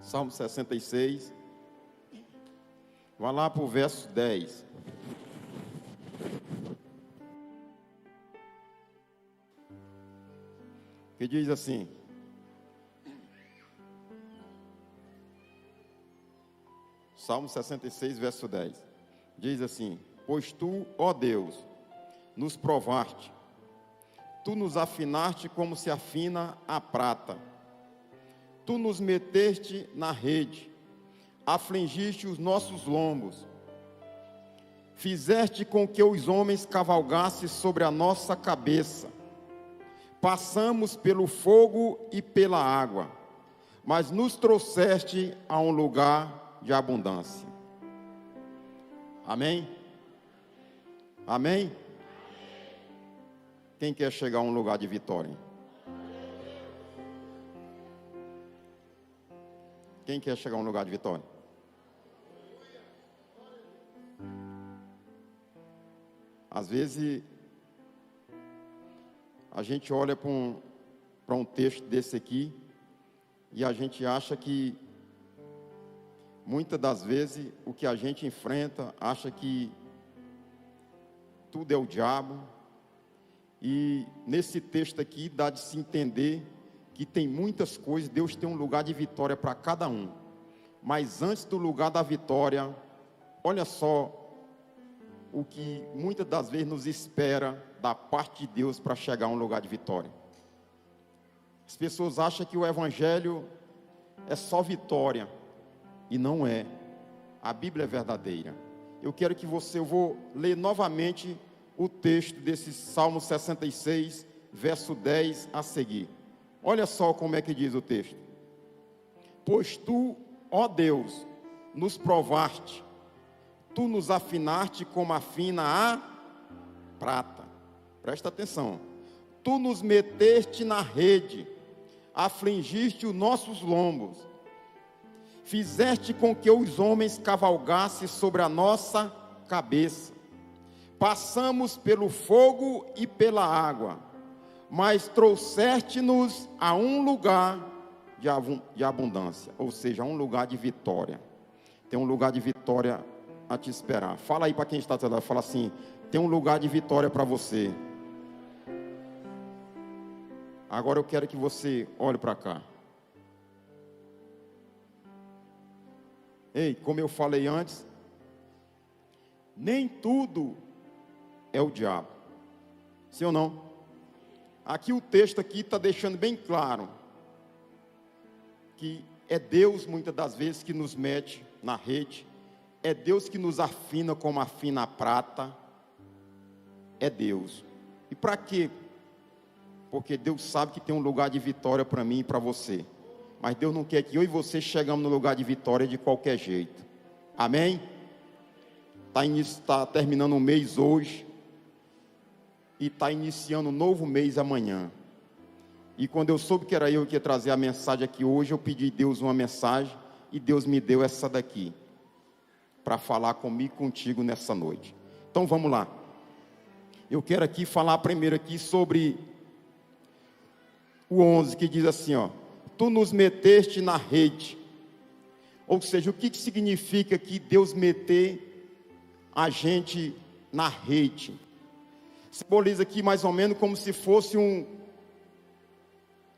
Salmo 66. Vai lá para o verso 10. Que diz assim: Salmo 66, verso 10. Diz assim: Pois tu, ó Deus, nos provaste, tu nos afinaste como se afina a prata, tu nos meteste na rede, afligiste os nossos lombos, fizeste com que os homens cavalgassem sobre a nossa cabeça. Passamos pelo fogo e pela água, mas nos trouxeste a um lugar de abundância. Amém? Amém? Quem quer chegar a um lugar de vitória? Quem quer chegar a um lugar de vitória? Às vezes a gente olha para um texto desse aqui e a gente acha que muitas das vezes o que a gente enfrenta, acha que tudo é o diabo. E nesse texto aqui dá de se entender que tem muitas coisas, Deus tem um lugar de vitória para cada um. Mas antes do lugar da vitória, olha só o que muitas das vezes nos espera da parte de Deus para chegar a um lugar de vitória. As pessoas acham que o evangelho é só vitória, e não é. A Bíblia é verdadeira. Eu vou ler novamente o texto desse Salmo 66, verso 10 a seguir. Olha só como é que diz o texto: Pois tu, ó Deus, nos provaste, tu nos afinaste como afina a prata. Presta atenção. Tu nos meteste na rede, afligiste os nossos lombos, fizeste com que os homens cavalgassem sobre a nossa cabeça. Passamos pelo fogo e pela água, mas trouxeste-nos a um lugar de abundância, ou seja, a um lugar de vitória. Tem um lugar de vitória a te esperar. Fala aí para quem está do seu lado, fala assim: tem um lugar de vitória para você. Agora eu quero que você olhe para cá. Ei, como eu falei antes, nem tudo é o diabo. Sim ou não? Aqui o texto aqui está deixando bem claro que é Deus muitas das vezes que nos mete na rede, é Deus que nos afina como afina a prata, é Deus. E para quê? Porque Deus sabe que tem um lugar de vitória para mim e para você. Mas Deus não quer que eu e você chegamos no lugar de vitória de qualquer jeito. Amém? Está terminando o mês hoje. E está iniciando um novo mês amanhã. E quando eu soube que era eu que ia trazer a mensagem aqui hoje, eu pedi a Deus uma mensagem. E Deus me deu essa daqui, para falar comigo e contigo nessa noite. Então vamos lá. Eu quero aqui falar primeiro aqui sobre o 11, que diz assim, ó: Tu nos meteste na rede. Ou seja, o que significa que Deus meter a gente na rede? Simboliza aqui mais ou menos como se fosse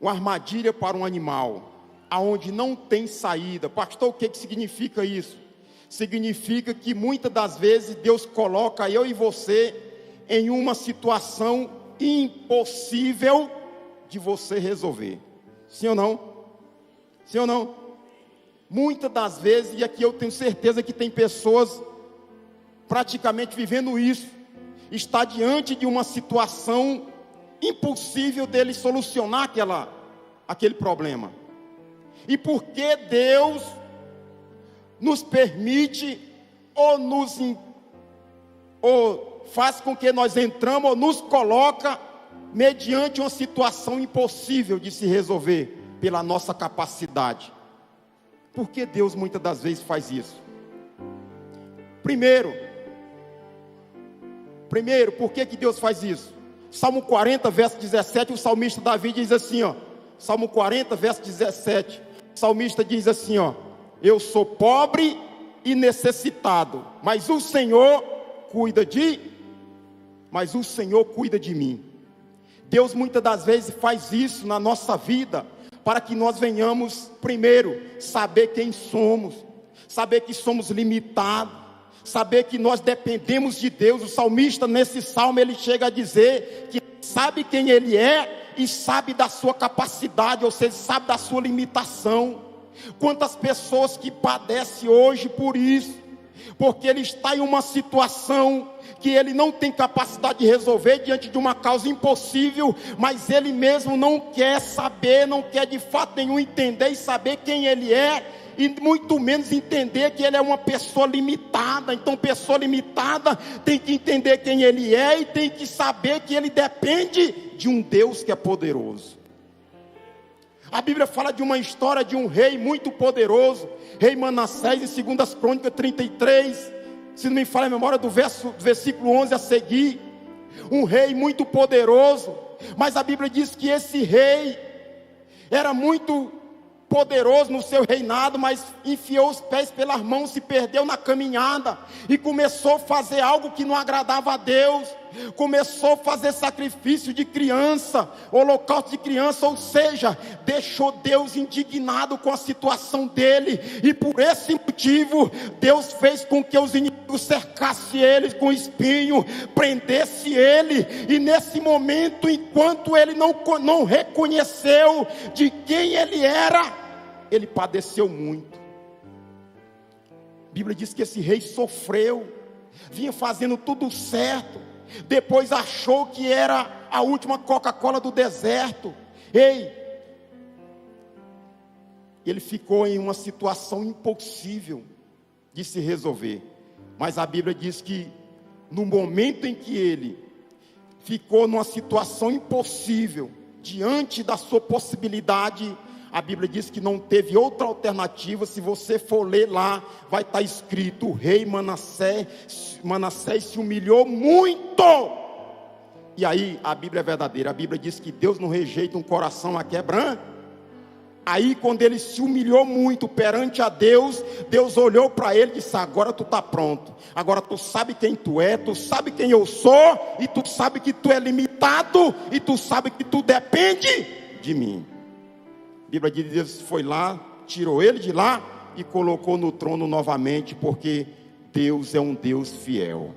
uma armadilha para um animal, aonde não tem saída. Pastor, o que significa isso? Significa que muitas das vezes Deus coloca eu e você em uma situação impossível de você resolver. Sim ou não? Sim ou não? Muitas das vezes, e aqui eu tenho certeza que tem pessoas praticamente vivendo isso, está diante de uma situação impossível dele solucionar aquele problema. E porque Deus nos permite ou faz com que nós entramos ou nos coloca mediante uma situação impossível de se resolver pela nossa capacidade. Por que Deus muitas das vezes faz isso? Primeiro, por que Deus faz isso? Salmo 40, verso 17, o salmista Davi diz assim, ó, Salmo 40, verso 17: O salmista diz assim, ó: eu sou pobre e necessitado, mas o Senhor cuida de mim. Deus muitas das vezes faz isso na nossa vida, para que nós venhamos, primeiro, saber quem somos, saber que somos limitados, saber que nós dependemos de Deus. O salmista, nesse salmo, ele chega a dizer que sabe quem ele é e sabe da sua capacidade, ou seja, sabe da sua limitação. Quantas pessoas que padecem hoje por isso, porque ele está em uma situação que ele não tem capacidade de resolver diante de uma causa impossível, mas ele mesmo não quer saber, não quer de fato nenhum entender e saber quem ele é, e muito menos entender que ele é uma pessoa limitada. Então, pessoa limitada tem que entender quem ele é e tem que saber que ele depende de um Deus que é poderoso. A Bíblia fala de uma história de um rei muito poderoso, rei Manassés, em 2 Crônicas 33, se não me falha a memória, do versículo 11 a seguir. Um rei muito poderoso, mas a Bíblia diz que esse rei era muito poderoso no seu reinado, mas enfiou os pés pelas mãos, se perdeu na caminhada e começou a fazer algo que não agradava a Deus. Começou a fazer sacrifício de criança, holocausto de criança, ou seja, deixou Deus indignado com a situação dele, e por esse motivo Deus fez com que os inimigos cercassem ele com espinho, prendesse ele, e nesse momento, enquanto ele não reconheceu de quem ele era, ele padeceu muito. A Bíblia diz que esse rei sofreu, vinha fazendo tudo certo, depois achou que era a última Coca-Cola do deserto. Ele ficou em uma situação impossível de se resolver. Mas a Bíblia diz que no momento em que ele ficou numa situação impossível, diante da sua possibilidade, a Bíblia diz que não teve outra alternativa. Se você for ler lá, vai estar escrito: o rei Manassés se humilhou muito. E aí, a Bíblia é verdadeira. A Bíblia diz que Deus não rejeita um coração aquebrantado. Aí, quando ele se humilhou muito perante a Deus, Deus olhou para ele e disse: agora tu está pronto, agora tu sabe quem tu é, tu sabe quem eu sou, e tu sabe que tu é limitado, e tu sabe que tu depende de mim. A Bíblia diz que Deus foi lá, tirou ele de lá e colocou no trono novamente, porque Deus é um Deus fiel.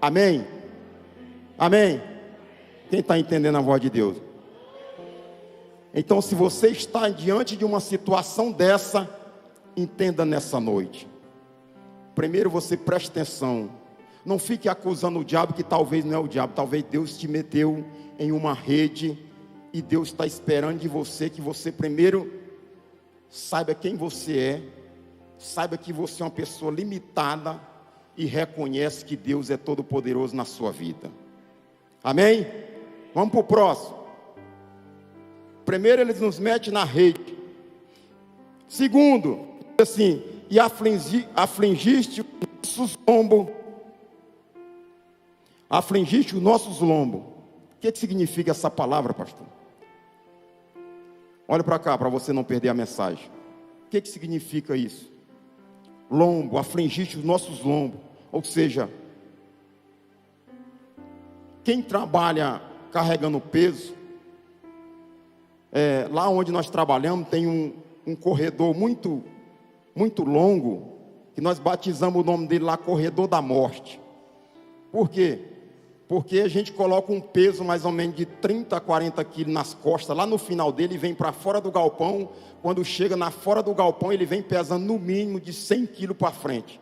Amém? Amém? Quem está entendendo a voz de Deus? Então, se você está diante de uma situação dessa, entenda nessa noite. Primeiro, você preste atenção. Não fique acusando o diabo, que talvez não é o diabo, talvez Deus te meteu em uma rede, e Deus está esperando de você que você primeiro saiba quem você é, saiba que você é uma pessoa limitada e reconhece que Deus é todo poderoso na sua vida. Amém? Vamos para o próximo. Primeiro, ele nos mete na rede. Segundo, assim: e afligiste os nossos lombos. Afligiste os nossos lombos. O que significa essa palavra, pastor? Olha para cá, para você não perder a mensagem. O que significa isso? Lombo, afligiste os nossos lombos. Ou seja, quem trabalha carregando peso, lá onde nós trabalhamos tem um corredor muito, muito longo, que nós batizamos o nome dele lá, corredor da morte. Por quê? Porque a gente coloca um peso mais ou menos de 30 a 40 quilos nas costas, lá no final dele, e vem para fora do galpão. Quando chega na fora do galpão, ele vem pesando no mínimo de 100 quilos para frente.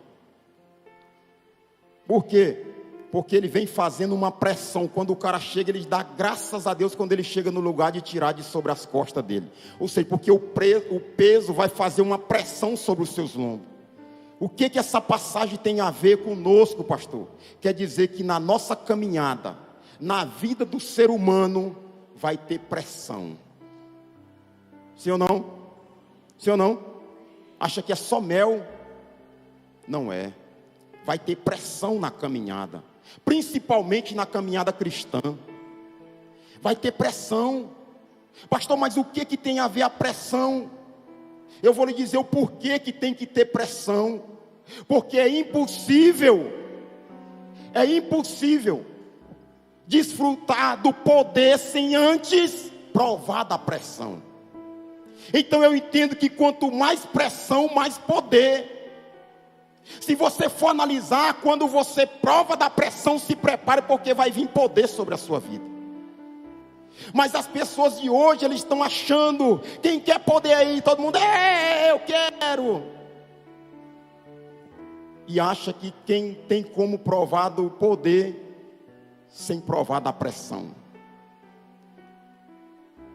Por quê? Porque ele vem fazendo uma pressão. Quando o cara chega, ele dá graças a Deus quando ele chega no lugar de tirar de sobre as costas dele. Ou seja, porque o peso vai fazer uma pressão sobre os seus lombos. O que essa passagem tem a ver conosco, pastor? Quer dizer que na nossa caminhada, na vida do ser humano, vai ter pressão. Sim ou não? Sim ou não? Acha que é só mel? Não é. Vai ter pressão na caminhada, principalmente na caminhada cristã. Vai ter pressão. Pastor, mas o que tem a ver a pressão? Eu vou lhe dizer o porquê que tem que ter pressão. Porque é impossível desfrutar do poder sem antes provar da pressão. Então eu entendo que quanto mais pressão, mais poder. Se você for analisar, quando você prova da pressão, se prepare, porque vai vir poder sobre a sua vida. Mas as pessoas de hoje, eles estão achando, quem quer poder aí? Todo mundo, eu quero. E acha que quem tem como provar do poder, sem provar da pressão.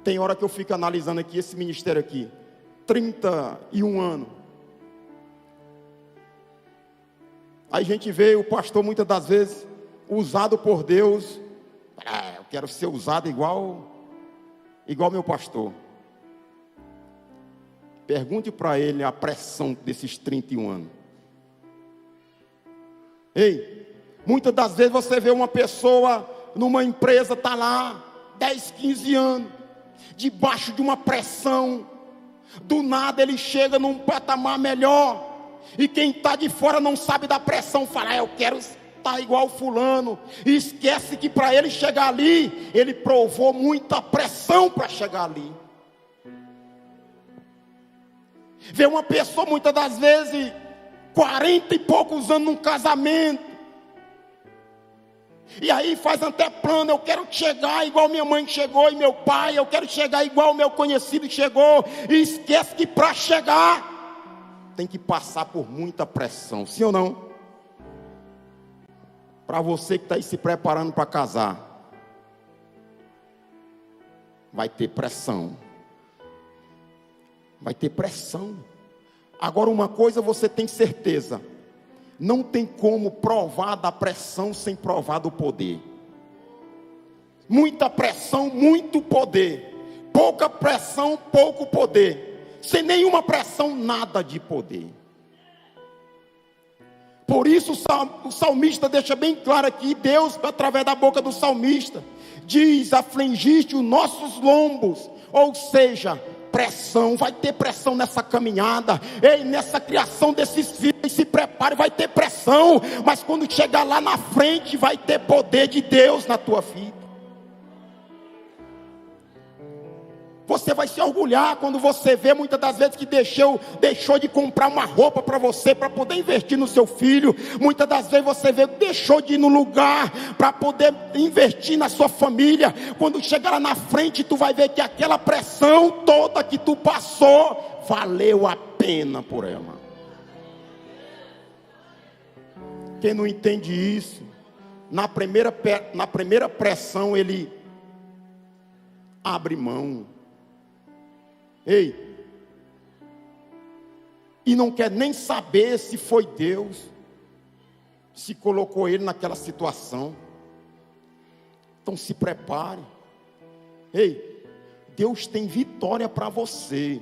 Tem hora que eu fico analisando aqui, esse ministério aqui, 31 anos. Aí a gente vê o pastor muitas das vezes, usado por Deus. Eu quero ser usado igual meu pastor. Pergunte para ele a pressão desses 31 anos. Ei, muitas das vezes você vê uma pessoa numa empresa, está lá 10, 15 anos, debaixo de uma pressão. Do nada ele chega num patamar melhor. E quem está de fora não sabe da pressão, fala, eu quero estar igual fulano. E esquece que para ele chegar ali, ele provou muita pressão para chegar ali. Vê uma pessoa muitas das vezes 40 e poucos anos num casamento. E aí faz até plano, eu quero chegar igual minha mãe chegou e meu pai, eu quero chegar igual o meu conhecido chegou. E esquece que para chegar tem que passar por muita pressão, sim ou não? Para você que está aí se preparando para casar, vai ter pressão. Vai ter pressão. Agora uma coisa você tem certeza, não tem como provar da pressão sem provar do poder. Muita pressão, muito poder. Pouca pressão, pouco poder. Sem nenhuma pressão, nada de poder. Por isso o salmista deixa bem claro aqui, Deus, através da boca do salmista, diz, afligiste os nossos lombos. Ou seja, pressão, vai ter pressão nessa caminhada. Ei, nessa criação desses filhos, se prepare, vai ter pressão. Mas quando chegar lá na frente, vai ter poder de Deus na tua vida. Você vai se orgulhar quando você vê muitas das vezes que deixou de comprar uma roupa para você, para poder investir no seu filho. Muitas das vezes você vê, deixou de ir no lugar para poder investir na sua família. Quando chegar lá na frente, tu vai ver que aquela pressão toda que tu passou, valeu a pena por ela. Quem não entende isso, na primeira pressão ele abre mão. Ei, e não quer nem saber se foi Deus, se colocou ele naquela situação. Então se prepare. Ei, Deus tem vitória para você.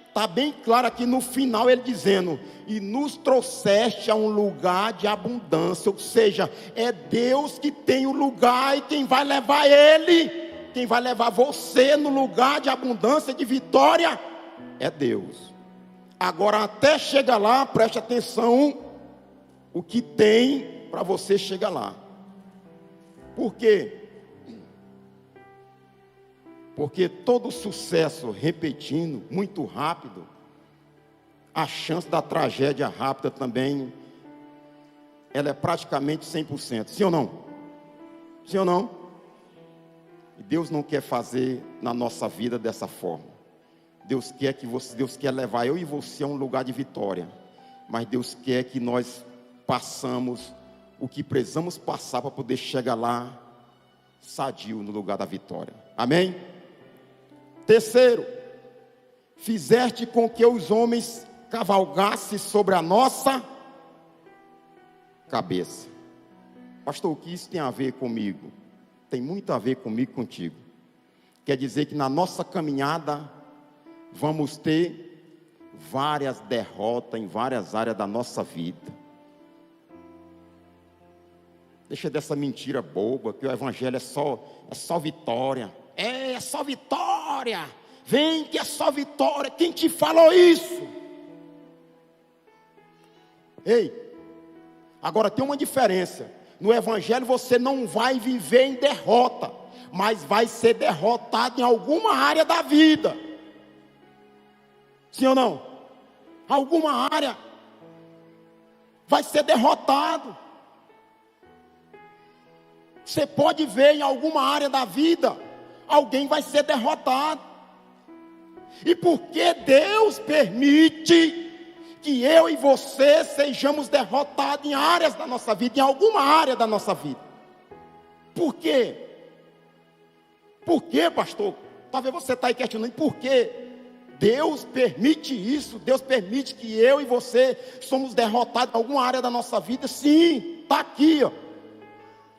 Está bem claro aqui no final ele dizendo, e nos trouxeste a um lugar de abundância. Ou seja, é Deus que tem o lugar, e quem vai levar ele, quem vai levar você no lugar de abundância, de vitória, é Deus. Agora até chegar lá, preste atenção, o que tem para você chegar lá. Por quê? Porque todo sucesso repetindo, muito rápido, a chance da tragédia rápida também, ela é praticamente 100%, sim ou não? Sim ou não? Deus não quer fazer na nossa vida dessa forma. Deus quer levar eu e você a um lugar de vitória. Mas Deus quer que nós passamos o que precisamos passar para poder chegar lá sadio no lugar da vitória. Amém? Terceiro, fizeste com que os homens cavalgassem sobre a nossa cabeça. Pastor, o que isso tem a ver comigo? Tem muito a ver comigo e contigo. Quer dizer que na nossa caminhada vamos ter várias derrotas em várias áreas da nossa vida. Deixa dessa mentira boba que o evangelho é só vitória. É só vitória. Vem que é só vitória. Quem te falou isso? Ei, agora tem uma diferença. No evangelho você não vai viver em derrota, mas vai ser derrotado em alguma área da vida. Sim ou não? Alguma área vai ser derrotado. Você pode ver em alguma área da vida, alguém vai ser derrotado. E porque Deus permite que eu e você sejamos derrotados em áreas da nossa vida, em alguma área da nossa vida? Por quê? Por quê, pastor? Talvez você está aí questionando, por quê? Deus permite isso, Deus permite que eu e você somos derrotados em alguma área da nossa vida. Sim, está aqui,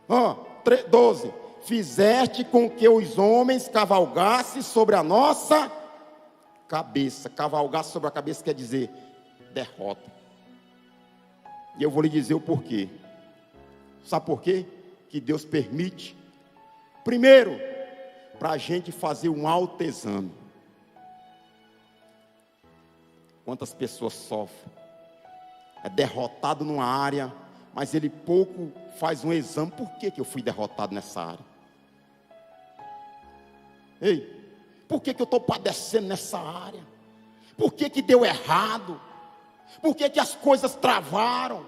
ó. 12. Fizeste com que os homens cavalgassem sobre a nossa cabeça. Cavalgar sobre a cabeça quer dizer derrota. E eu vou lhe dizer o porquê. Sabe por quê? Que Deus permite. Primeiro, para a gente fazer um autoexame. Quantas pessoas sofrem? É derrotado numa área, mas ele pouco faz um exame. Por que eu fui derrotado nessa área? Ei, por que eu estou padecendo nessa área? Por que deu errado? Por que as coisas travaram?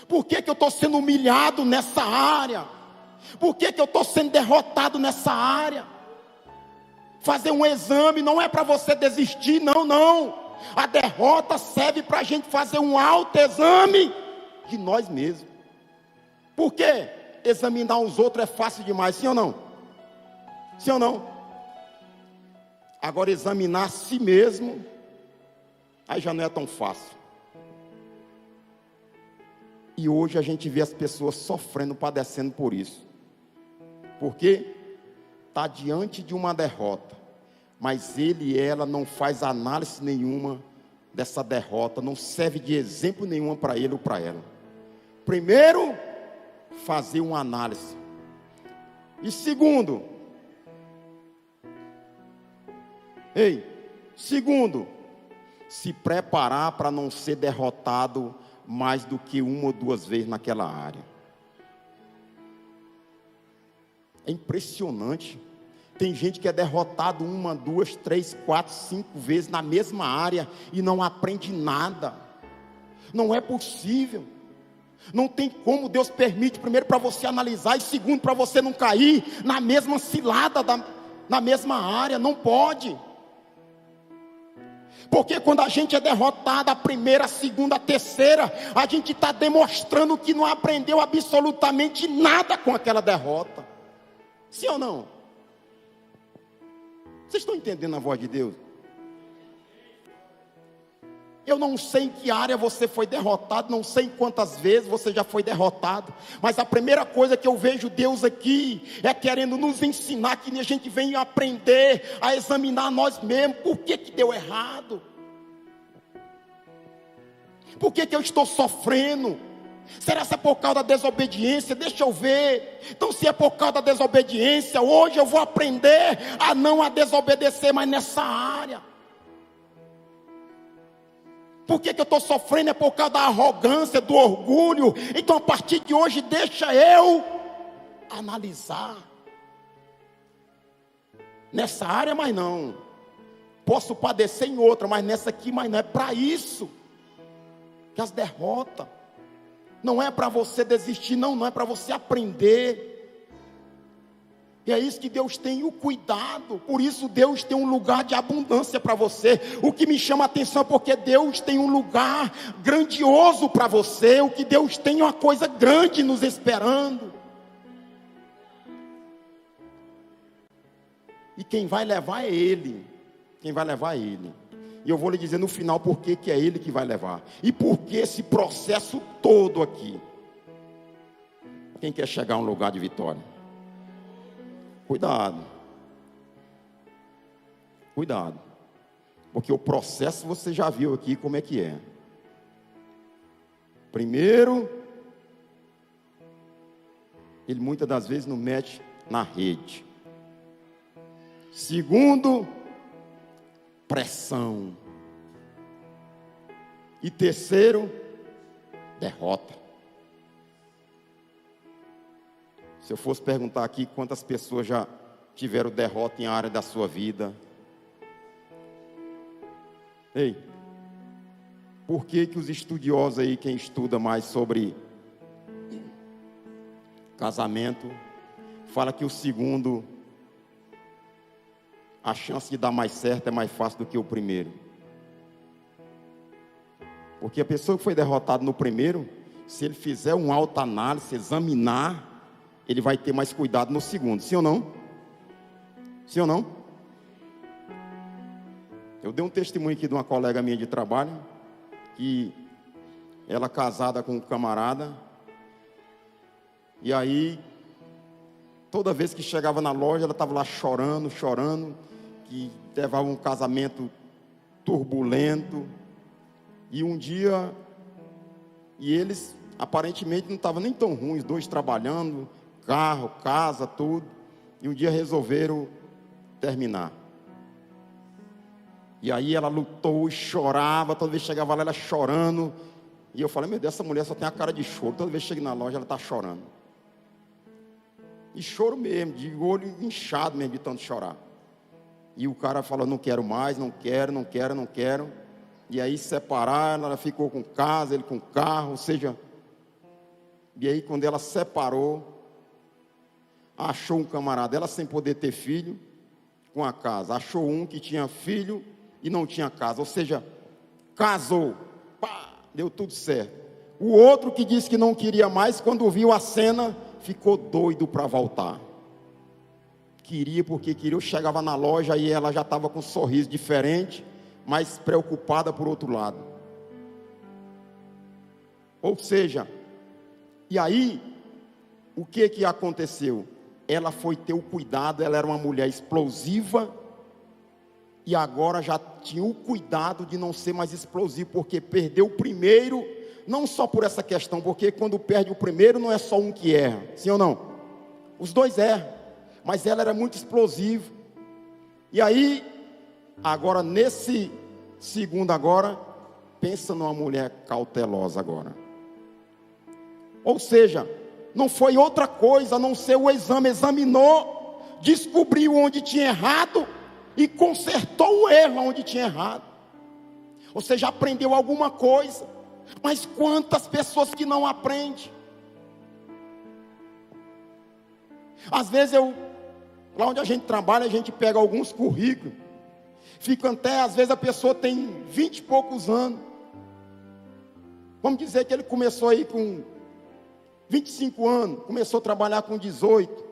Por que eu estou sendo humilhado nessa área? Por que eu estou sendo derrotado nessa área? Fazer um exame não é para você desistir, não. A derrota serve para a gente fazer um autoexame de nós mesmos. Por quê? Examinar os outros é fácil demais, sim ou não? Sim ou não? Agora examinar a si mesmo, aí já não é tão fácil. E hoje a gente vê as pessoas sofrendo, padecendo por isso. Porque está diante de uma derrota, mas ele e ela não faz análise nenhuma dessa derrota, não serve de exemplo nenhuma para ele ou para ela. Primeiro, fazer uma análise. E segundo, se preparar para não ser derrotado mais do que uma ou duas vezes naquela área. É impressionante. Tem gente que é derrotado 1, 2, 3, 4, 5 vezes na mesma área e não aprende nada. Não é possível. Não tem como. Deus permite, primeiro, para você analisar, e segundo, para você não cair na mesma cilada, na mesma área. Não pode. Porque quando a gente é derrotado a primeira, a segunda, a terceira, a gente está demonstrando que não aprendeu absolutamente nada com aquela derrota. Sim ou não? Vocês estão entendendo a voz de Deus? Eu não sei em que área você foi derrotado, não sei em quantas vezes você já foi derrotado, mas a primeira coisa que eu vejo Deus aqui é querendo nos ensinar, que a gente venha aprender a examinar nós mesmos. Por que deu errado? Por que eu estou sofrendo? Será que é por causa da desobediência? Deixa eu ver. Então, se é por causa da desobediência, hoje eu vou aprender a não desobedecer mais nessa área. Por que eu estou sofrendo? É por causa da arrogância, do orgulho. Então, a partir de hoje, deixa eu analisar nessa área, mas não. Posso padecer em outra, mas nessa aqui, mas não. É para isso que as derrotas. Não é para você desistir, não é para você aprender. E é isso que Deus tem o cuidado. Por isso Deus tem um lugar de abundância para você. O que me chama a atenção é porque Deus tem um lugar grandioso para você. O que Deus tem é uma coisa grande nos esperando. E quem vai levar é Ele. Quem vai levar é Ele. E eu vou lhe dizer no final por que é Ele que vai levar. E por que esse processo todo aqui. Quem quer chegar a um lugar de vitória? Cuidado. Cuidado. Porque o processo você já viu aqui como é que é. Primeiro, ele muitas das vezes não mete na rede. Segundo, pressão. E terceiro, derrota. Se eu fosse perguntar aqui quantas pessoas já tiveram derrota em área da sua vida. Ei, por que que os estudiosos aí, quem estuda mais sobre casamento, fala que o segundo, a chance de dar mais certo é mais fácil do que o primeiro? Porque a pessoa que foi derrotada no primeiro, se ele fizer uma autoanálise, examinar, ele vai ter mais cuidado no segundo, sim ou não? Sim ou não? Eu dei um testemunho aqui de uma colega minha de trabalho, que ela casada com um camarada, e aí, toda vez que chegava na loja, ela estava lá chorando, que levava um casamento turbulento, e um dia, e eles aparentemente não estavam nem tão ruins, dois trabalhando, carro, casa, tudo, e um dia resolveram terminar. E aí ela lutou e chorava, toda vez que chegava lá ela chorando, e eu falei, meu Deus, essa mulher só tem a cara de choro, toda vez que chega na loja ela está chorando, e choro mesmo, de olho inchado mesmo de tanto chorar. E o cara falou, não quero mais, não quero, e aí separaram, ela ficou com casa, ele com carro, ou seja, e aí quando ela separou, achou um camarada, ela sem poder ter filho, com a casa, achou um que tinha filho e não tinha casa, ou seja, casou, pá, deu tudo certo. O outro que disse que não queria mais, quando viu a cena, ficou doido para voltar. Queria porque queria, eu chegava na loja e ela já estava com um sorriso diferente, mas preocupada por outro lado. Ou seja, e aí, o que aconteceu? Ela foi ter o cuidado, ela era uma mulher explosiva, e agora já tinha o cuidado de não ser mais explosivo, porque perdeu o primeiro, não só por essa questão, porque quando perde o primeiro não é só um que erra, sim ou não? Os dois erram, mas ela era muito explosiva. E aí, agora nesse segundo agora, pensa numa mulher cautelosa agora. Ou seja, não foi outra coisa a não ser o exame, examinou, descobriu onde tinha errado e consertou o erro onde tinha errado. Ou seja, aprendeu alguma coisa. Mas quantas pessoas que não aprendem? Às vezes lá onde a gente trabalha, a gente pega alguns currículos, fica até, às vezes a pessoa tem 20 e poucos anos. Vamos dizer que ele começou aí com 25 anos, começou a trabalhar com 18.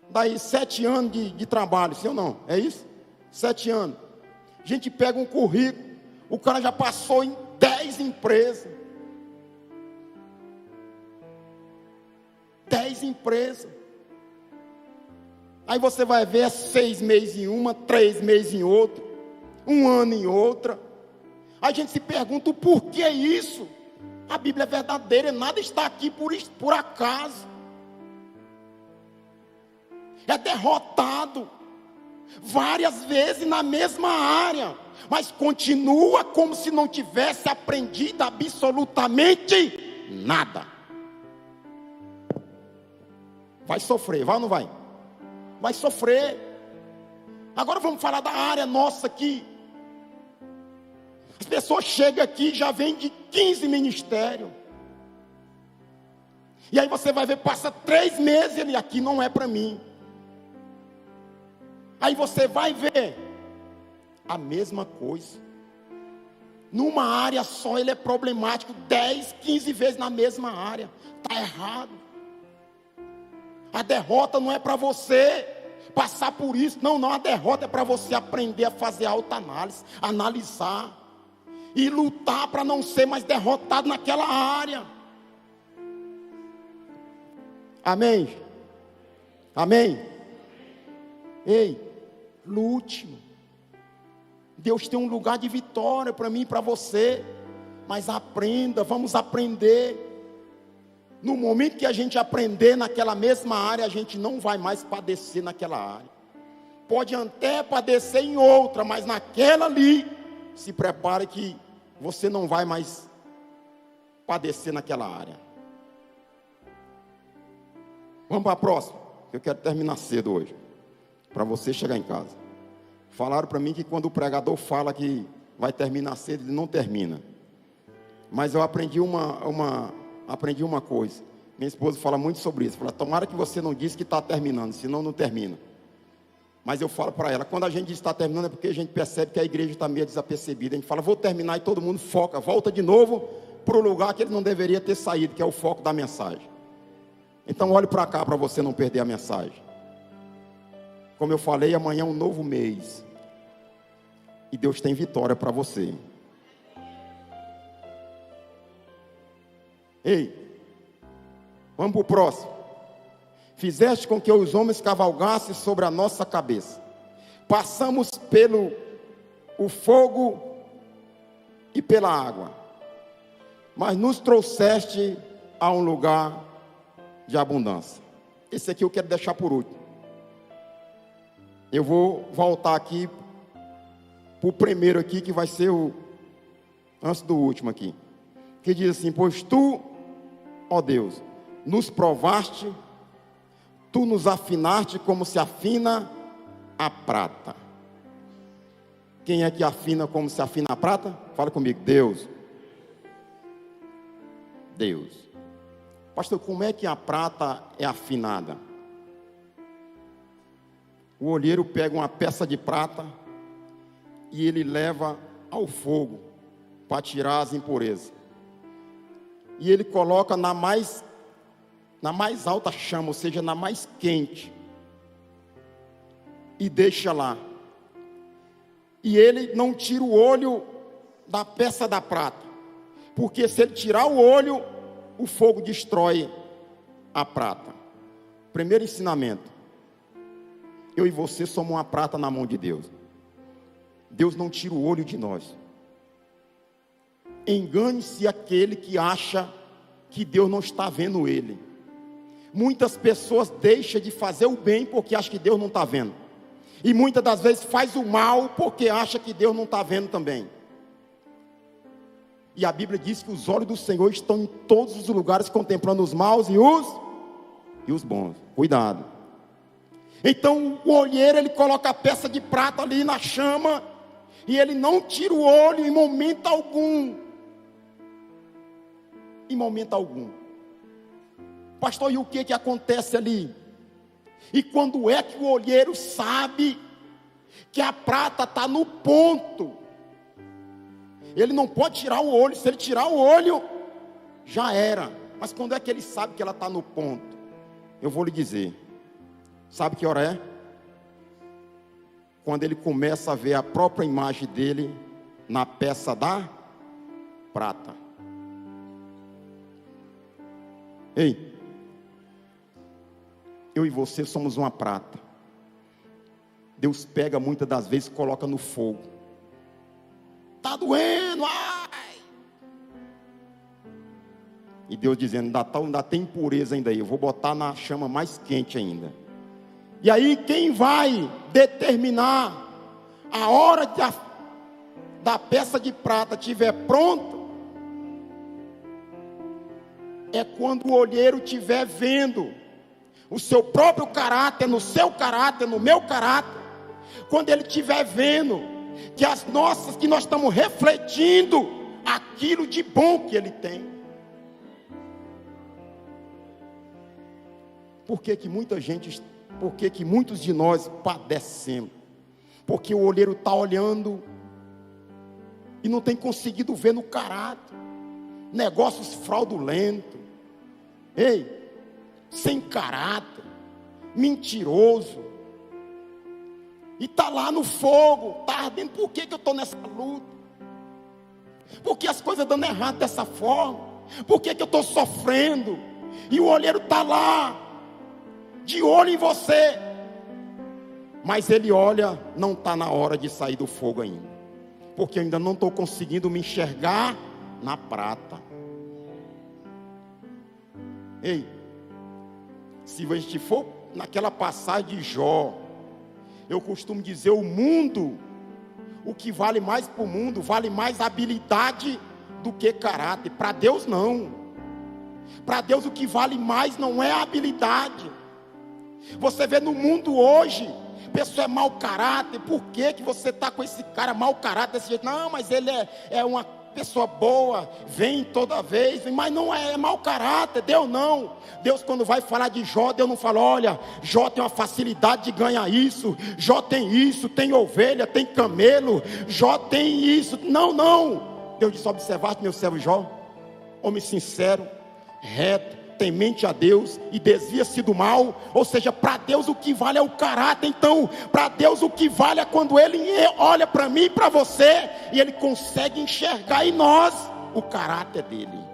Daí 7 anos de trabalho, sim ou não? É isso? 7 anos. A gente pega um currículo, o cara já passou em 10 empresas. 10 empresas. Aí você vai ver 6 meses em uma, 3 meses em outra, 1 ano em outra. Aí a gente se pergunta o porquê isso. A Bíblia é verdadeira, nada está aqui por acaso. É derrotado várias vezes na mesma área, mas continua como se não tivesse aprendido absolutamente nada. Vai sofrer, vai ou não vai? Vai sofrer. Agora vamos falar da área nossa aqui. As pessoas chegam aqui e já vêm de 15 ministérios. E aí você vai ver, passa 3 meses, ele aqui não é para mim. Aí você vai ver a mesma coisa. Numa área só ele é problemático 10, 15 vezes na mesma área. Está errado. A derrota não é para você passar por isso. Não, a derrota é para você aprender a fazer autoanálise, analisar e lutar para não ser mais derrotado naquela área. Amém? Amém? Ei, lute. Deus tem um lugar de vitória para mim e para você. Mas aprenda, vamos aprender. No momento que a gente aprender naquela mesma área, a gente não vai mais padecer naquela área. pode até padecer em outra, mas naquela ali, se prepare que você não vai mais padecer naquela área. Vamos para a próxima. Eu quero terminar cedo hoje, para você chegar em casa. Falaram para mim que quando o pregador fala que vai terminar cedo, ele não termina. Mas eu aprendi uma coisa. Minha esposa fala muito sobre isso. Fala, tomara que você não disse que está terminando, senão não termina. Mas eu falo para ela, quando a gente diz que está terminando, é porque a gente percebe que a igreja está meio desapercebida. A gente fala, vou terminar, e todo mundo foca, volta de novo para o lugar que ele não deveria ter saído, que é o foco da mensagem. Então olhe para cá para você não perder a mensagem. Como eu falei, amanhã é um novo mês. E Deus tem vitória para você. Ei, vamos para o próximo. Fizeste com que os homens cavalgassem sobre a nossa cabeça. Passamos pelo o fogo e pela água. Mas nos trouxeste a um lugar de abundância. Esse aqui eu quero deixar por último. Eu vou voltar aqui para o primeiro aqui, que vai ser o antes do último aqui. Que diz assim, pois tu, ó Deus, nos provaste, tu nos afinaste como se afina a prata. Quem é que afina como se afina a prata? Fala comigo, Deus. Deus. Pastor, como é que a prata é afinada? O olheiro pega uma peça de prata e ele leva ao fogo para tirar as impurezas. E ele coloca na mais alta chama, ou seja, na mais quente. E deixa lá. E ele não tira o olho da peça da prata. Porque se ele tirar o olho, o fogo destrói a prata. Primeiro ensinamento. Eu e você somos uma prata na mão de Deus. Deus não tira o olho de nós. Engane-se aquele que acha que Deus não está vendo ele. Muitas pessoas deixam de fazer o bem porque acham que Deus não está vendo. E muitas das vezes faz o mal porque acha que Deus não está vendo também. E a Bíblia diz que os olhos do Senhor estão em todos os lugares, contemplando os maus e os bons. Cuidado. Então o olheiro, ele coloca a peça de prata ali na chama, e ele não tira o olho em momento algum. Em momento algum. Pastor, e o que acontece ali? E quando é que o olheiro sabe que a prata está no ponto? Ele não pode tirar o olho. Se ele tirar o olho, já era. Mas quando é que ele sabe que ela está no ponto? Eu vou lhe dizer. Sabe que hora é? Quando ele começa a ver a própria imagem dele na peça da prata. Ei, eu e você somos uma prata. Deus pega muitas das vezes e coloca no fogo. Está doendo, ai! E Deus dizendo, ainda tem impureza ainda aí, eu vou botar na chama mais quente ainda. E aí quem vai determinar a hora que da peça de prata estiver pronta, é quando o olheiro estiver vendo o seu próprio caráter, no seu caráter, no meu caráter, quando ele estiver vendo que nós estamos refletindo aquilo de bom que ele tem. Por que que muitos de nós padecemos? Porque o olheiro está olhando e não tem conseguido ver no caráter, negócios fraudulentos, ei, sem caráter, mentiroso, e está lá no fogo, está ardendo. Por que eu estou nessa luta? Por que as coisas dando errado dessa forma? Por que eu estou sofrendo? E o olheiro está lá, de olho em você, mas ele olha, não está na hora de sair do fogo ainda, porque eu ainda não estou conseguindo me enxergar na prata. Ei, se a gente for naquela passagem de Jó, Eu costumo dizer, o mundo, o que vale mais para o mundo, vale mais habilidade do que caráter. Para Deus não. Para Deus o que vale mais não é a habilidade. Você vê no mundo hoje, a pessoa é mau caráter. Por que você está com esse cara mau caráter desse jeito? Não, mas ele é uma pessoa boa, vem toda vez, mas não é mau caráter. Deus não. Deus, quando vai falar de Jó, Deus não fala, olha, Jó tem uma facilidade de ganhar isso, Jó tem isso, tem ovelha, tem camelo, Jó tem isso. Não, não. Deus disse, observaste meu servo Jó, homem sincero, reto, temente a Deus e desvia-se do mal. Ou seja, para Deus o que vale é o caráter. Então, para Deus o que vale é quando Ele olha para mim e para você, e Ele consegue enxergar em nós o caráter dEle.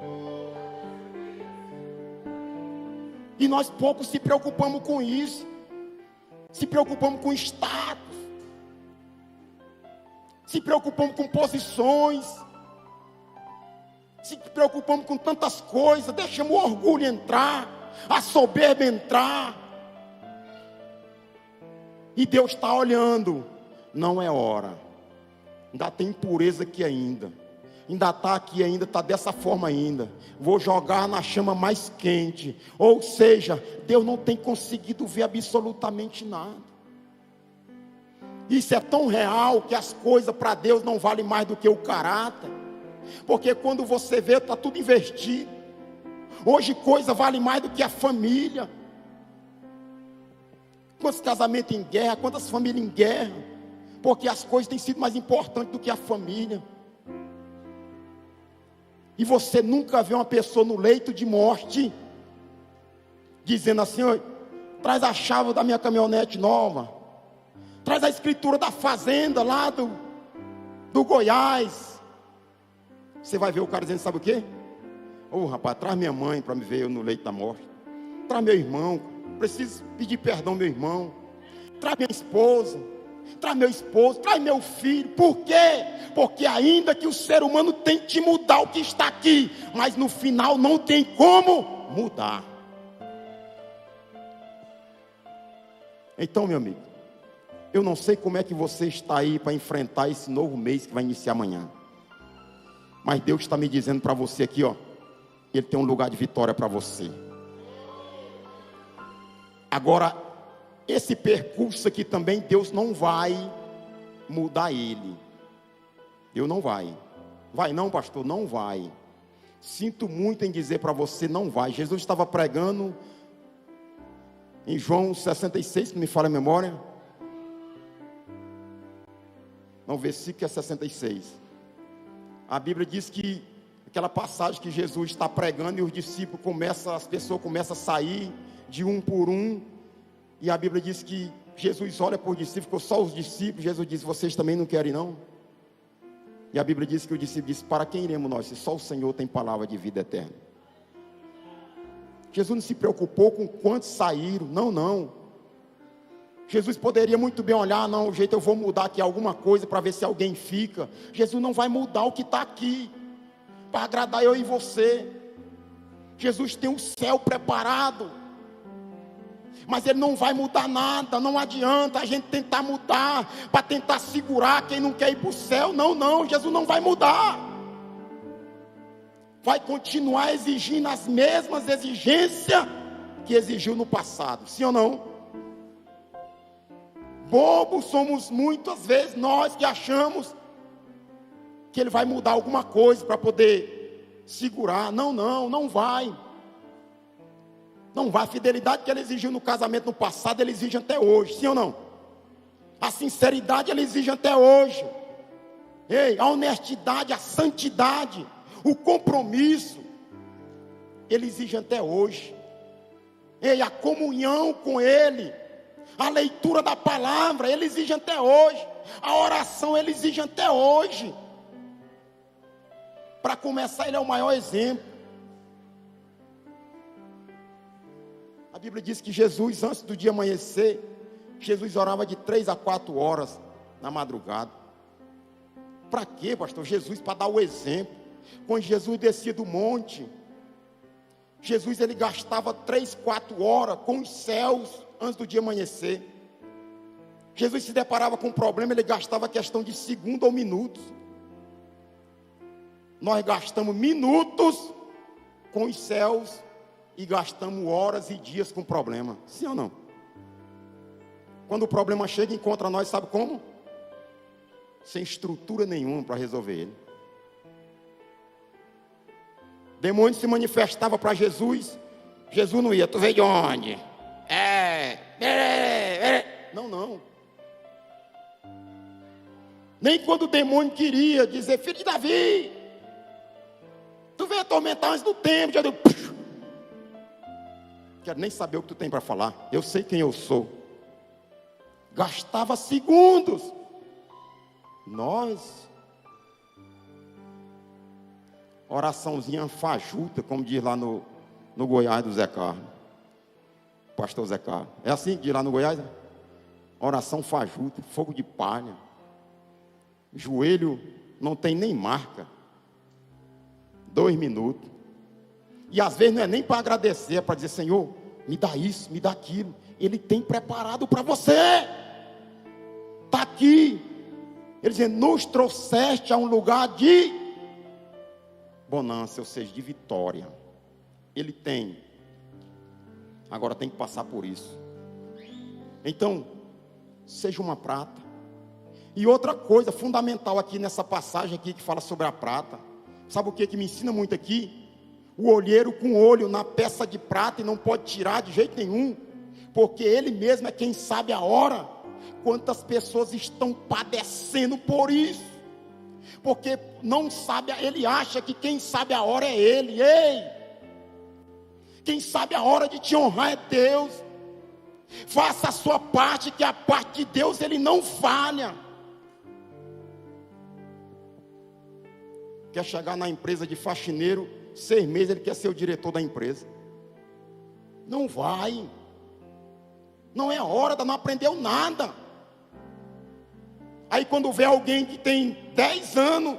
E nós pouco se preocupamos com isso. Se preocupamos com status, se preocupamos com posições, se preocupamos com tantas coisas, deixamos o orgulho entrar, a soberba entrar. E Deus está olhando, não é hora. Ainda tem impureza aqui ainda. Ainda está aqui ainda, está dessa forma ainda. Vou jogar na chama mais quente. Ou seja, Deus não tem conseguido ver absolutamente nada. Isso é tão real que as coisas para Deus não valem mais do que o caráter. Porque quando você vê, está tudo invertido. Hoje coisa vale mais do que a família. Quantos casamentos em guerra, quantas famílias em guerra. Porque as coisas têm sido mais importantes do que a família. E você nunca vê uma pessoa no leito de morte dizendo assim, traz a chave da minha caminhonete nova, traz a escritura da fazenda lá do Goiás. Você vai ver o cara dizendo, sabe o quê? Rapaz, traz minha mãe para me ver eu no leito da morte. Traz meu irmão, preciso pedir perdão meu irmão. Traz minha esposa, traz meu esposo, traz meu filho. Por quê? Porque ainda que o ser humano tente mudar o que está aqui, mas no final não tem como mudar. Então, meu amigo, eu não sei como é que você está aí para enfrentar esse novo mês que vai iniciar amanhã. Mas Deus está me dizendo para você aqui, Ele tem um lugar de vitória para você. Agora, esse percurso aqui também, Deus não vai mudar ele. Deus não vai. Vai não, pastor? Não vai. Sinto muito em dizer para você, não vai. Jesus estava pregando em João 66, se não me falha a memória. Não, o versículo é 66. A Bíblia diz que aquela passagem que Jesus está pregando e os discípulos as pessoas começam a sair de um por um. E a Bíblia diz que Jesus olha para os discípulos, ficou só os discípulos. Jesus diz, vocês também não querem não? E a Bíblia diz que o discípulo disse, para quem iremos nós? Se só o Senhor tem palavra de vida eterna. Jesus não se preocupou com quantos saíram, não. Jesus poderia muito bem olhar, não, o jeito eu vou mudar aqui alguma coisa para ver se alguém fica. Jesus não vai mudar o que está aqui, para agradar eu e você. Jesus tem o céu preparado, mas Ele não vai mudar nada. Não adianta a gente tentar mudar, para tentar segurar quem não quer ir para o céu. Não, Jesus não vai mudar. Vai continuar exigindo as mesmas exigências que exigiu no passado, sim ou não? Bobos somos muitas vezes nós que achamos que Ele vai mudar alguma coisa para poder segurar. Não vai. Não vai. A fidelidade que Ele exigiu no casamento no passado, Ele exige até hoje, sim ou não? A sinceridade Ele exige até hoje. A honestidade, a santidade, o compromisso, Ele exige até hoje. A comunhão com Ele, a leitura da palavra, Ele exige até hoje. A oração, Ele exige até hoje. Para começar, Ele é o maior exemplo. A Bíblia diz que Jesus, antes do dia amanhecer, Jesus orava de 3 a 4 horas na madrugada. Para quê, pastor? Jesus, para dar o exemplo. Quando Jesus descia do monte, Jesus ele gastava 3, 4 horas com os céus antes do dia amanhecer. Jesus se deparava com um problema, ele gastava questão de segundo ou minutos. Nós gastamos minutos com os céus e gastamos horas e dias com o problema. Sim ou não? Quando o problema chega e encontra nós, sabe como? Sem estrutura nenhuma para resolver ele. Demônio se manifestava para Jesus. Jesus não ia, tu veio de onde? Não. Nem quando o demônio queria dizer, filho de Davi, tu veio atormentar antes do tempo. Já deu, quero nem saber o que tu tem para falar. Eu sei quem eu sou. Gastava segundos. Nós, oraçãozinha fajuta, como diz lá no Goiás do Zé Carlos, pastor Zé Carlos. É assim que diz lá no Goiás? Né? Oração fajuta, fogo de palha. Joelho não tem nem marca. 2 minutos. E às vezes não é nem para agradecer, é para dizer, Senhor, me dá isso, me dá aquilo. Ele tem preparado para você. Está aqui. Ele dizendo, nos trouxeste a um lugar de bonança, ou seja, de vitória. Ele tem. Agora tem que passar por isso. Então, seja uma prata. E outra coisa fundamental aqui nessa passagem aqui que fala sobre a prata. Sabe o que me ensina muito aqui? O olheiro com olho na peça de prata e não pode tirar de jeito nenhum. Porque ele mesmo é quem sabe a hora. Quantas pessoas estão padecendo por isso? Porque não sabe, ele acha que quem sabe a hora é ele. Ei! Quem sabe a hora de te honrar é Deus. Faça a sua parte, que a parte de Deus ele não falha. Quer chegar na empresa de faxineiro, 6 meses ele quer ser o diretor da empresa. Não vai. Não é hora, não aprendeu nada. Aí quando vê alguém que tem 10 anos,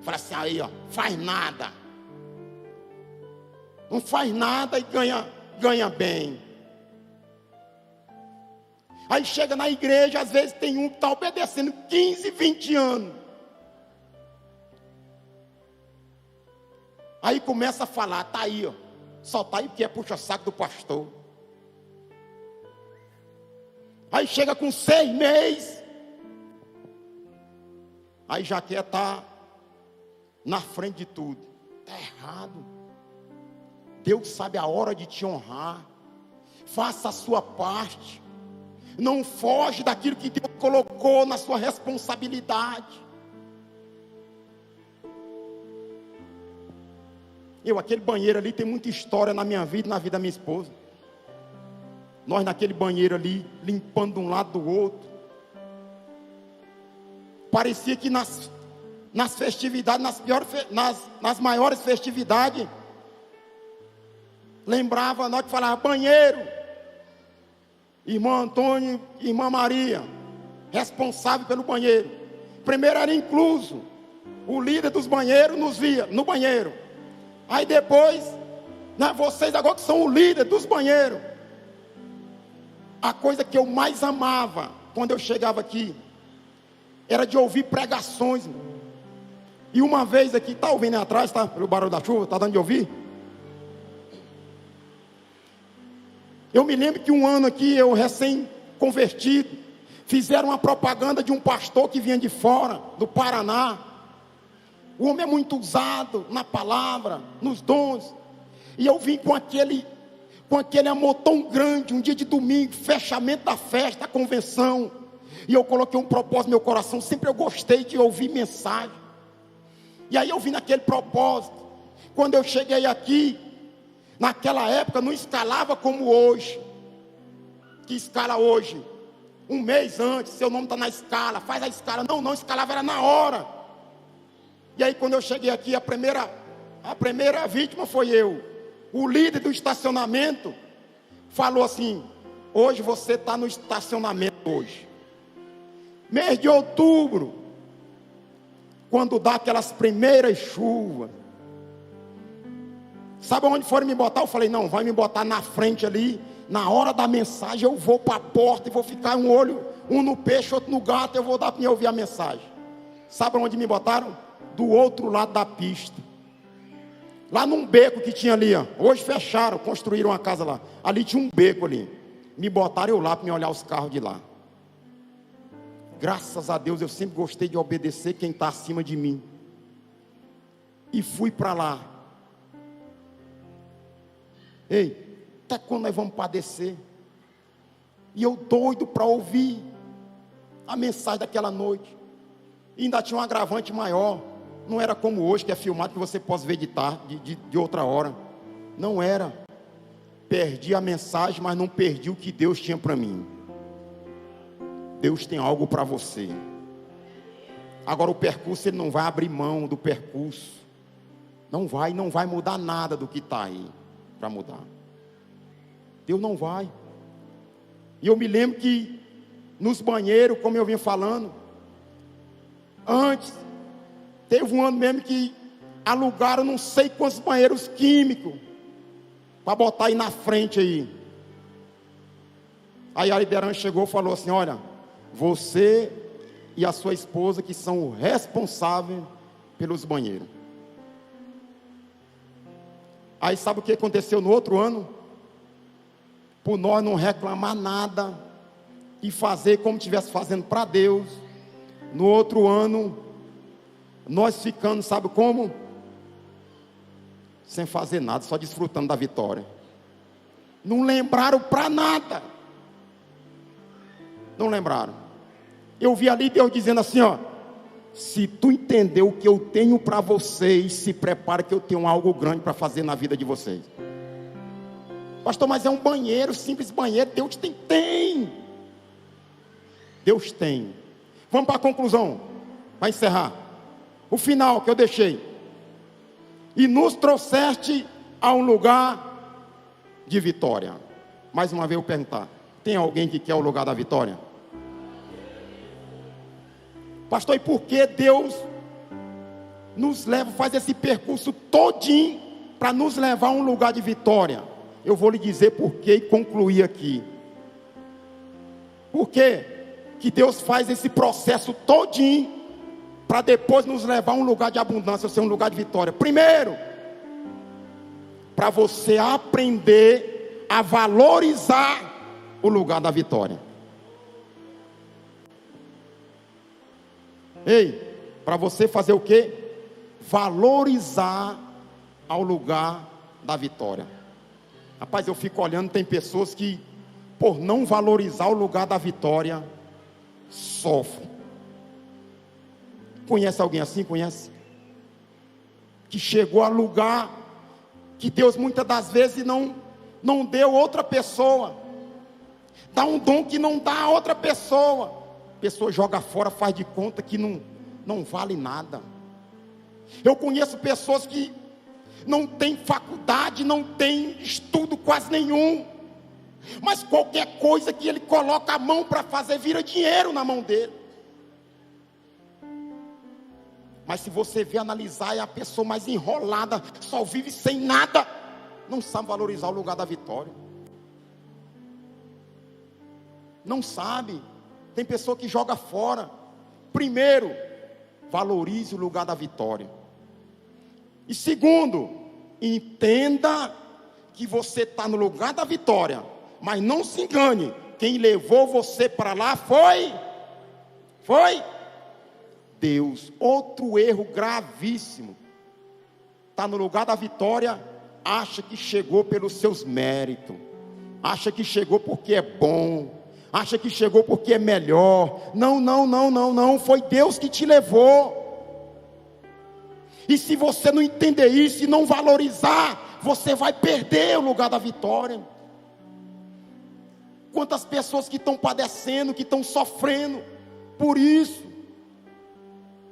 fala assim, aí ó, faz nada. Não faz nada e ganha bem. Aí chega na igreja, às vezes tem um que está obedecendo 15, 20 anos. Aí começa a falar, tá aí ó, só tá aí porque é puxa-saco do pastor. Aí chega com 6 meses, aí já quer estar na frente de tudo. Está errado. Deus sabe a hora de te honrar. Faça a sua parte. Não foge daquilo que Deus colocou na sua responsabilidade. Aquele banheiro ali tem muita história na minha vida e na vida da minha esposa. Nós naquele banheiro ali, limpando de um lado do outro. Parecia que nas festividades, nas maiores festividades, lembrava nós que falava banheiro. Irmão Antônio e irmã Maria, responsável pelo banheiro. Primeiro era incluso. O líder dos banheiros nos via no banheiro. Aí depois, vocês agora que são o líder dos banheiros. A coisa que eu mais amava quando eu chegava aqui era de ouvir pregações. E uma vez aqui, está ouvindo aí atrás, tá? Pelo barulho da chuva, está dando de ouvir? Eu me lembro que um ano aqui, eu recém-convertido, fizeram uma propaganda de um pastor que vinha de fora, do Paraná. O homem é muito usado na palavra, nos dons. E eu vim com aquele amor tão grande, um dia de domingo, fechamento da festa, da convenção. E eu coloquei um propósito no meu coração, sempre eu gostei de ouvir mensagem. E aí eu vim naquele propósito. Quando eu cheguei aqui, naquela época não escalava como hoje. Que escala hoje? Um mês antes, seu nome está na escala, faz a escala. Não, escalava era na hora. E aí quando eu cheguei aqui, a primeira vítima foi eu. O líder do estacionamento falou assim, hoje você está no estacionamento hoje. Mês de outubro, quando dá aquelas primeiras chuvas, sabe onde foram me botar? Eu falei, não, vai me botar na frente ali, Na hora da mensagem eu vou para a porta e vou ficar um olho, um no peixe, outro no gato, eu vou dar para mim ouvir a mensagem. Sabe onde me botaram? Do outro lado da pista. Lá num beco que tinha ali, ó. Hoje fecharam, construíram uma casa lá. Ali tinha um beco ali. Me botaram eu lá para me olhar os carros de lá. Graças a Deus eu sempre gostei de obedecer quem está acima de mim. E fui para lá. Ei, até quando nós vamos padecer? E eu doido para ouvir a mensagem daquela noite. E ainda tinha um agravante maior. Não era como hoje, que é filmado, que você pode ver de tarde, de outra hora. Não era. Perdi a mensagem, mas não perdi o que Deus tinha para mim. Deus tem algo para você. Agora o percurso, ele não vai abrir mão do percurso. Não vai mudar nada do que está aí para mudar. Deus não vai. E eu me lembro que nos banheiros, como eu vinha falando, antes, teve um ano mesmo que alugaram não sei quantos banheiros químicos para botar aí na frente aí. Aí a liderança chegou e falou assim: olha, você e a sua esposa que são responsáveis pelos banheiros. Aí sabe o que aconteceu no outro ano? Por nós não reclamar nada e fazer como estivesse fazendo para Deus, no outro ano nós ficando, sabe como? Sem fazer nada, só desfrutando da vitória. Não lembraram para nada. Não lembraram. Eu vi ali Deus dizendo assim, ó: se tu entender o que eu tenho para vocês, se prepara que eu tenho algo grande para fazer na vida de vocês. Pastor, mas é um banheiro, simples banheiro. Deus tem. Deus tem. Vamos para a conclusão, para encerrar. O final que eu deixei. E nos trouxeste a um lugar de vitória. Mais uma vez eu perguntar: tem alguém que quer o lugar da vitória? Pastor, e por que Deus nos leva, faz esse percurso todinho para nos levar a um lugar de vitória? Eu vou lhe dizer por que e concluir aqui. Por que Deus faz esse processo todinho para depois nos levar a um lugar de abundância, ou seja, um lugar de vitória? Primeiro, para você aprender a valorizar o lugar da vitória. Ei, para você fazer o quê? Valorizar ao lugar da vitória. Rapaz, eu fico olhando, tem pessoas que, por não valorizar o lugar da vitória, sofrem. Conhece alguém assim? Conhece? Que chegou a lugar que Deus muitas das vezes não deu outra pessoa. Dá um dom que não dá a outra pessoa. A pessoa joga fora, faz de conta que não vale nada. Eu conheço pessoas que não têm faculdade, não têm estudo quase nenhum, mas qualquer coisa que ele coloca a mão para fazer vira dinheiro na mão dele. Mas se você ver, analisar, é a pessoa mais enrolada, só vive sem nada, não sabe valorizar o lugar da vitória. Não sabe. Tem pessoa que joga fora. Primeiro, valorize o lugar da vitória. E segundo, entenda que você está no lugar da vitória, mas não se engane, quem levou você para lá foi Deus. Outro erro gravíssimo: está no lugar da vitória, acha que chegou pelos seus méritos, acha que chegou porque é bom, acha que chegou porque é melhor. Não, foi Deus que te levou. E se você não entender isso e não valorizar, você vai perder o lugar da vitória. Quantas pessoas que estão padecendo, que estão sofrendo por isso,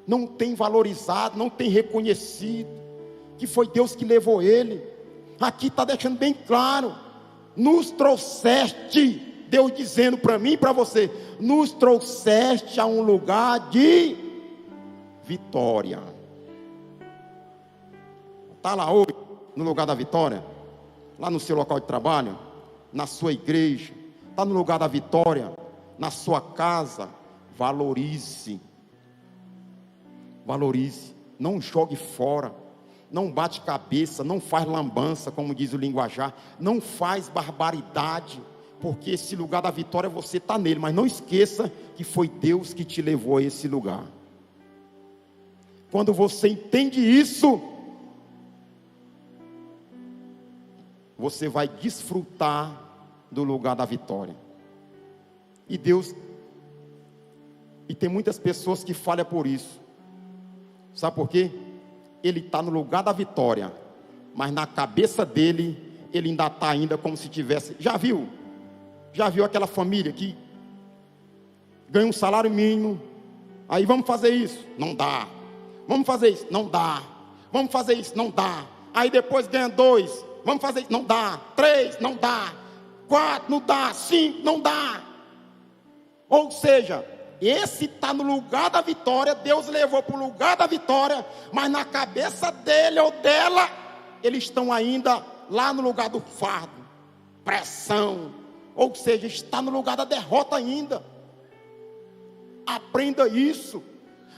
não tem valorizado, não tem reconhecido que foi Deus que levou ele. Aqui está deixando bem claro: nos trouxeste, Deus dizendo para mim e para você, nos trouxeste a um lugar de vitória. Está lá hoje, no lugar da vitória, lá no seu local de trabalho, na sua igreja, está no lugar da vitória, na sua casa, valorize. Valorize, não jogue fora, não bate cabeça, não faz lambança, como diz o linguajar, não faz barbaridade, porque esse lugar da vitória você está nele, mas não esqueça que foi Deus que te levou a esse lugar. Quando você entende isso, você vai desfrutar do lugar da vitória. E tem muitas pessoas que falham por isso. Sabe por quê? Ele está no lugar da vitória, mas na cabeça dele, ele ainda está ainda como se tivesse... Já viu aquela família que ganha um salário mínimo, aí vamos fazer isso? Não dá. Vamos fazer isso? Não dá. Vamos fazer isso? Não dá. Aí depois ganha 2, vamos fazer isso? Não dá. 3, não dá. 4, não dá. 5, não dá. Ou seja, esse está no lugar da vitória, Deus levou para o lugar da vitória, mas na cabeça dele ou dela, eles estão ainda lá no lugar do fardo, pressão, ou seja, está no lugar da derrota ainda. Aprenda isso,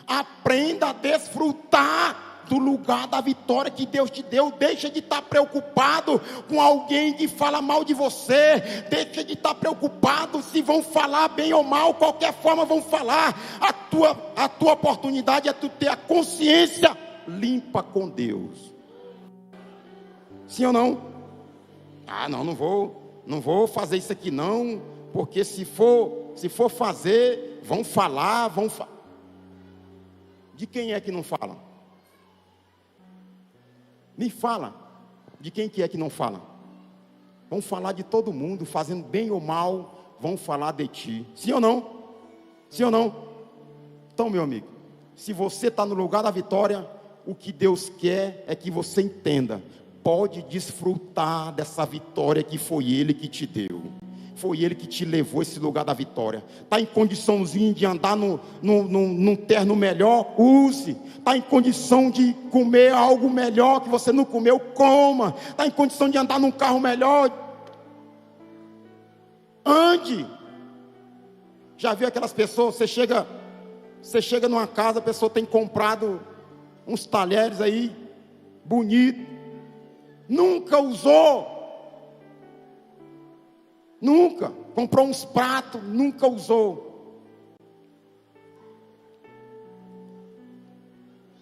aprenda a desfrutar do lugar da vitória que Deus te deu. Deixa de estar preocupado com alguém que fala mal de você, deixa de estar preocupado se vão falar bem ou mal, qualquer forma vão falar. A tua oportunidade é tu ter a consciência limpa com Deus. Sim ou não? Não vou fazer isso aqui não, porque se for fazer, vão falar. De quem é que não fala? Me fala, de quem que é que não fala? Vão falar de todo mundo, fazendo bem ou mal, vão falar de ti. Sim ou não? Sim ou não? Então, meu amigo, se você está no lugar da vitória, o que Deus quer é que você entenda. Pode desfrutar dessa vitória que foi Ele que te deu. Foi Ele que te levou a esse lugar da vitória. Está em condiçãozinho de andar num terno melhor? Use. Está em condição de comer algo melhor que você não comeu? Coma. Está em condição de andar num carro melhor? Ande. Já viu aquelas pessoas, você chega numa casa, a pessoa tem comprado uns talheres aí, bonito, nunca usou. Nunca, comprou uns pratos, nunca usou.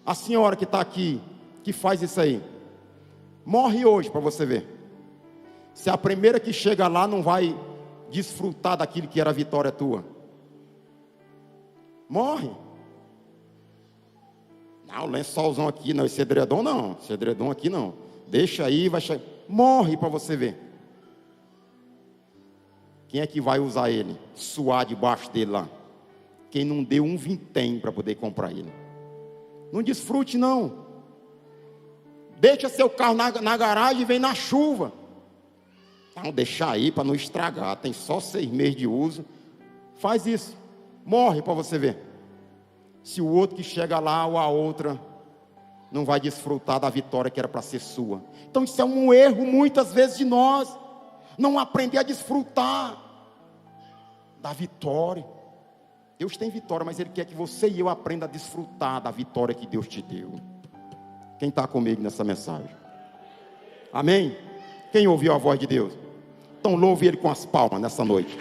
A senhora que está aqui, que faz isso aí, morre hoje para você ver. Se a primeira que chega lá não vai desfrutar daquilo que era a vitória tua. Morre. Não, o lençolzão aqui não, esse edredom não, esse edredom aqui não. Deixa aí, vai chegar. Morre para você ver. Quem é que vai usar ele? Suar debaixo dele lá. Quem não deu um vintém para poder comprar ele. Não desfrute não. Deixa seu carro na garagem e vem na chuva. Não, deixa aí para não estragar. Tem só 6 meses de uso. Faz isso. Morre para você ver. Se o outro que chega lá ou a outra não vai desfrutar da vitória que era para ser sua. Então isso é um erro muitas vezes de nós. Não aprender a desfrutar da vitória. Deus tem vitória, mas Ele quer que você e eu aprenda a desfrutar da vitória que Deus te deu. Quem está comigo nessa mensagem? Amém? Quem ouviu a voz de Deus? Então louve Ele com as palmas nessa noite.